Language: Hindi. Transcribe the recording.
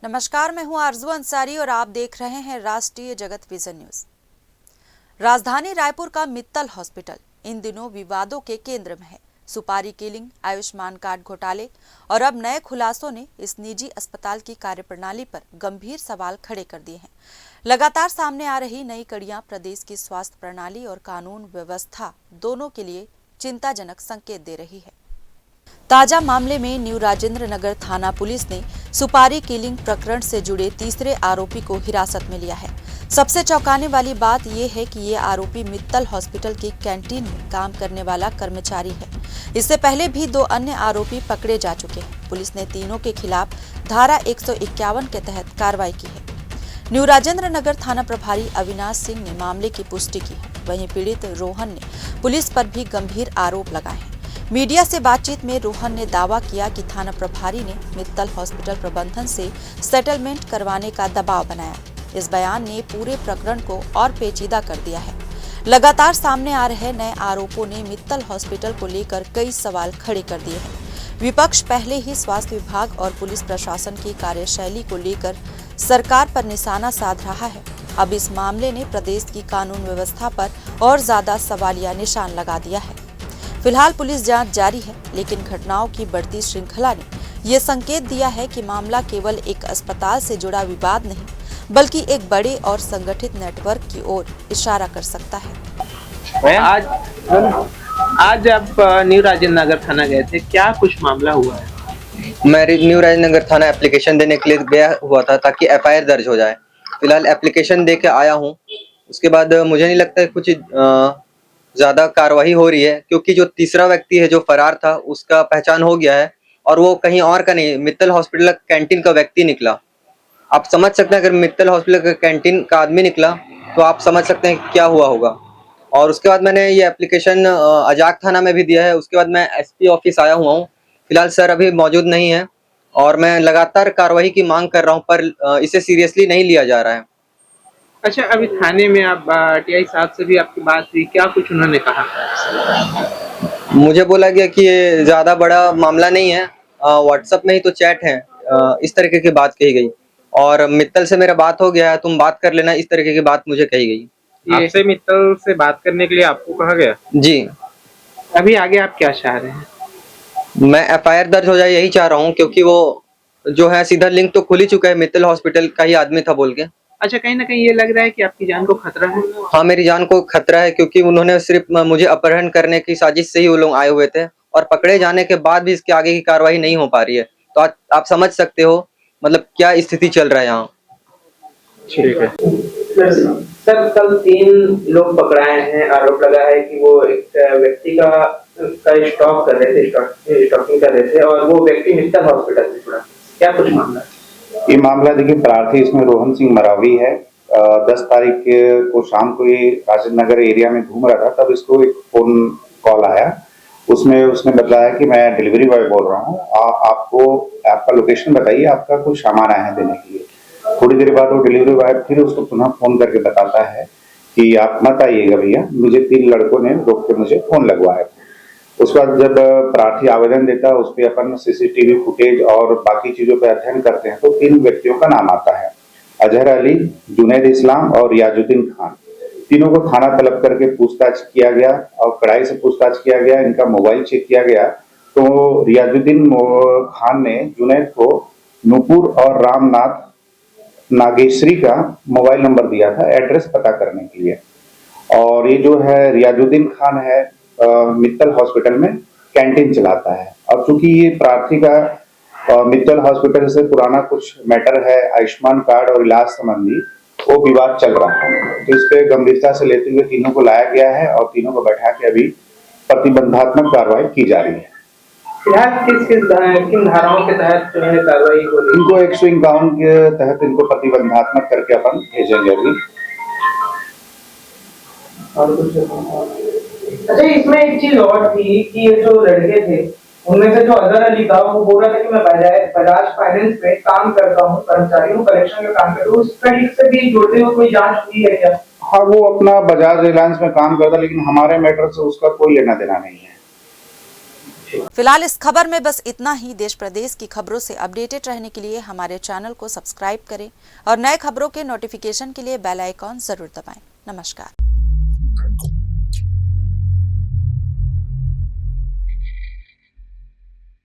नमस्कार, मैं हूं आरजू अंसारी और आप देख रहे हैं राष्ट्रीय जगत विजन न्यूज। राजधानी रायपुर का मित्तल हॉस्पिटल इन दिनों विवादों के केंद्र में है। सुपारी किलिंग, आयुष्मान कार्ड घोटाले और अब नए खुलासों ने इस निजी अस्पताल की कार्यप्रणाली पर गंभीर सवाल खड़े कर दिए हैं। लगातार सामने आ रही नई कड़ियां प्रदेश की स्वास्थ्य प्रणाली और कानून व्यवस्था दोनों के लिए चिंताजनक संकेत दे रही है। ताजा मामले में न्यू राजेंद्र नगर थाना पुलिस ने सुपारी किलिंग प्रकरण से जुड़े तीसरे आरोपी को हिरासत में लिया है। सबसे चौंकाने वाली बात यह है कि ये आरोपी मित्तल हॉस्पिटल की कैंटीन में काम करने वाला कर्मचारी है। इससे पहले भी 2 अन्य आरोपी पकड़े जा चुके हैं। पुलिस ने तीनों के खिलाफ धारा 151 के तहत कार्रवाई की है। न्यू राजेंद्र नगर थाना प्रभारी अविनाश सिंह ने मामले की पुष्टि की है। वहीं पीड़ित रोहन ने पुलिस पर भी गंभीर आरोप लगाए हैं। मीडिया से बातचीत में रोहन ने दावा किया कि थाना प्रभारी ने मित्तल हॉस्पिटल प्रबंधन से सेटलमेंट करवाने का दबाव बनाया। इस बयान ने पूरे प्रकरण को और पेचीदा कर दिया है। लगातार सामने आ रहे नए आरोपों ने मित्तल हॉस्पिटल को लेकर कई सवाल खड़े कर दिए हैं। विपक्ष पहले ही स्वास्थ्य विभाग और पुलिस प्रशासन की कार्यशैली को लेकर सरकार पर निशाना साध रहा है। अब इस मामले ने प्रदेश की कानून व्यवस्था पर और ज्यादा सवालिया निशान लगा दिया है। फिलहाल पुलिस जांच जारी है, लेकिन घटनाओं की बढ़ती श्रृंखला ने ये संकेत दिया है कि मामला केवल एक अस्पताल से जुड़ा विवाद नहीं, बल्कि एक बड़े और संगठित नेटवर्क की ओर इशारा कर सकता है। आज आप न्यू राजेंद्र नगर थाना गए थे, क्या कुछ मामला हुआ है? मैं न्यू राजेंद्र नगर थाना एप्लीकेशन देने के लिए गया हुआ था ताकि एफआईआर दर्ज हो जाए। फिलहाल एप्लीकेशन दे के आया हूँ। उसके बाद मुझे नहीं लगता कुछ ज्यादा कार्रवाई हो रही है, क्योंकि जो तीसरा व्यक्ति है जो फरार था उसका पहचान हो गया है और वो कहीं और का नहीं, मित्तल हॉस्पिटल कैंटीन का व्यक्ति निकला। आप समझ सकते हैं, अगर मित्तल हॉस्पिटल का कैंटीन का आदमी निकला तो आप समझ सकते हैं क्या हुआ होगा। और उसके बाद मैंने ये एप्लीकेशन अजाक थाना में भी दिया है। उसके बाद मैं एसपी ऑफिस आया हुआ हूँ। फिलहाल सर अभी मौजूद नहीं है और मैं लगातार कार्रवाई की मांग कर रहा हूँ, पर इसे सीरियसली नहीं लिया जा रहा है। अच्छा, अभी थाने में आप टीआई साहब से भी आपकी बात हुई, क्या कुछ उन्होंने कहा? मुझे बोला गया कि ये ज्यादा बड़ा मामला नहीं है, व्हाट्सएप में ही तो चैट है, इस तरीके की बात कही गई। और मित्तल से मेरा बात हो गया है, तुम बात कर लेना, इस तरीके की बात मुझे कही गई। आपसे मित्तल से बात करने के लिए आपको कहा गया? जी। अभी आगे आप क्या चाह रहे हैं? मैं एफआईआर दर्ज हो जाए यही चाह रहा हूँ, क्योंकि वो जो है सीधा लिंक तो खुल ही चुका है, मित्तल हॉस्पिटल का ही आदमी था बोल के। अच्छा, कहीं ना कहीं ये लग रहा है कि आपकी जान को खतरा है? हाँ, मेरी जान को खतरा है, क्योंकि उन्होंने सिर्फ मुझे अपहरण करने की साजिश से ही वो लोग आए हुए थे और पकड़े जाने के बाद भी इसके आगे की कार्रवाई नहीं हो पा रही है। तो आप समझ सकते हो मतलब क्या स्थिति चल रहा है यहाँ। ठीक है सर, कल 3 लोग पकड़ाए हैं। आरोप लगा है कि वो एक व्यक्ति का स्टॉक कर रहे थे, स्टॉकिंग कर रहे थे और वो व्यक्ति मित्तल हॉस्पिटल से जुड़ा। क्या कुछ मामला है? ये मामला देखिए, प्रार्थी इसमें रोहन सिंह मरावी है। 10 तारीख को शाम को ये राजेंद्र नगर एरिया में घूम रहा था, तब इसको एक फोन कॉल आया। उसमें उसने बताया कि मैं डिलीवरी बॉय बोल रहा हूँ, आपको आपका लोकेशन बताइए, आपका कुछ सामान आया है देने के लिए। थोड़ी देर बाद वो डिलीवरी बॉय फिर उसको पुनः फोन करके बताता है कि आप मत आइएगा भैया, मुझे 3 लड़कों ने रोक के मुझे फोन लगवाया। उसके बाद जब प्रार्थी आवेदन देता है, उस पर अपन सीसीटीवी फुटेज और बाकी चीजों पर अध्ययन करते हैं तो 3 व्यक्तियों का नाम आता है, अजहर अली, जुनैद इस्लाम और रियाजुद्दीन खान। तीनों को थाना तलब करके पूछताछ किया गया और कड़ाई से पूछताछ किया गया। इनका मोबाइल चेक किया गया तो रियाजुद्दीन खान ने जुनैद को नूपुर और रामनाथ नागेश्वरी का मोबाइल नंबर दिया था एड्रेस पता करने के लिए। और ये जो है रियाजुद्दीन खान है, मित्तल हॉस्पिटल में कैंटीन चलाता है। और चूंकि ये प्रार्थी का मित्तल हॉस्पिटल से पुराना कुछ मैटर है, आयुष्मान कार्ड और इलाज संबंधी वो विवाद चल रहा है, तो इस पे गंभीरता से लेते हुए तीनों को लाया गया है और तीनों को बैठा के अभी प्रतिबंधात्मक कार्रवाई की जा रही है। फिलहाल किन धाराओं के तहत जो है कार्रवाई हो रही है? इनको 151 के तहत इनको प्रतिबंधात्मक करके अपन भेजेंगे अभी। और कुछ? अच्छा, इसमें एक चीज और थी कि ये जो लड़के थे उनमें से जो अजहर अली था वो बोल रहा था कि मैं बजाज फाइनेंस में काम करता हूँ, कर्मचारी हूँ, कलेक्शन का काम करता हूँ। उस क्रेडिट से भी जुड़ते हुए कोई जांच हुई है क्या? हाँ, वो अपना बजाज रिलायंस में काम करता, लेकिन हमारे मैटर से उसका कोई लेना देना नहीं है। फिलहाल इस खबर में बस इतना ही। देश प्रदेश की खबरों से अपडेटेड रहने के लिए हमारे चैनल को सब्सक्राइब करें और नए खबरों के नोटिफिकेशन के लिए बेल आइकॉन जरूर दबाएं। नमस्कार।